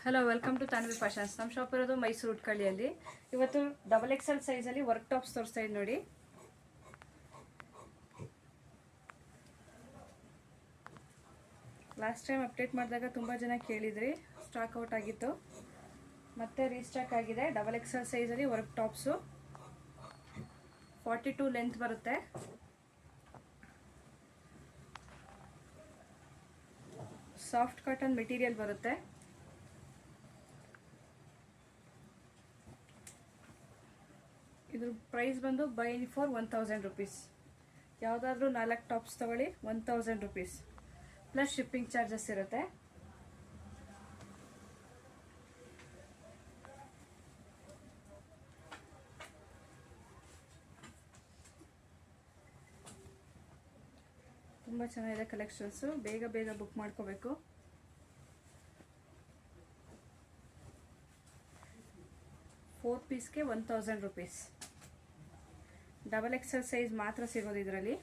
Hello, welcome to Tanvi Fashions. ನಮ್ಮ shop ಇರೋದು ಮೈಸೂರು ಉಟ್ಕಳ್ಳಿಯಲ್ಲಿ. ಇವತ್ತು XXL ಸೈಜಲ್ಲಿ ವರ್ಕ್ ಟಾಪ್ಸ್ ತೋರಿಸ್ತಾ ಇದ್ದೀನಿ ನೋಡಿ. ಲಾಸ್ಟ್ ಟೈಮ್ ಅಪ್ಡೇಟ್ ಮಾಡಿದಾಗ ತುಂಬ ಜನ ಕೇಳಿದ್ರಿ, ಸ್ಟಾಕ್ ಔಟ್ ಆಗಿತ್ತು, ಮತ್ತೆ ರೀಸ್ಟಾಕ್ ಆಗಿದೆ. XXL ಸೈಜಲ್ಲಿ ವರ್ಕ್ ಟಾಪ್ಸು 42 ಲೆಂತ್ ಬರುತ್ತೆ. ಸಾಫ್ಟ್ ಕಾಟನ್ ಮೆಟೀರಿಯಲ್ ಬರುತ್ತೆ. ಇದ್ರ ಪ್ರೈಸ್ ಬಂದು ಬೈ ಫಾರ್ 1000 ರುಪೀಸ್. ಯಾವುದಾದ್ರೂ 4 ಟಾಪ್ಸ್ ತಗೊಳ್ಳಿ 1000 ರುಪೀಸ್ ಪ್ಲಸ್ ಶಿಪ್ಪಿಂಗ್ ಚಾರ್ಜಸ್ ಇರುತ್ತೆ. ತುಂಬ ಚೆನ್ನಾಗಿದೆ ಕಲೆಕ್ಷನ್ಸು, ಬೇಗ ಬೇಗ ಬುಕ್ ಮಾಡ್ಕೋಬೇಕು. ಫೋರ್ ಪೀಸ್ಗೆ 1000 ರುಪೀಸ್. XXL ಸೈಜ್ ಮಾತ್ರ ಸಿಗೋದು ಇದರಲ್ಲಿ.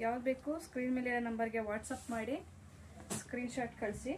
ಯಾವ್ದು ಬೇಕು ಸ್ಕ್ರೀನ್ ಮೇಲೆ ನಂಬರ್ಗೆ ವಾಟ್ಸಪ್ ಮಾಡಿ ಸ್ಕ್ರೀನ್ಶಾಟ್ ಕಳಿಸಿ.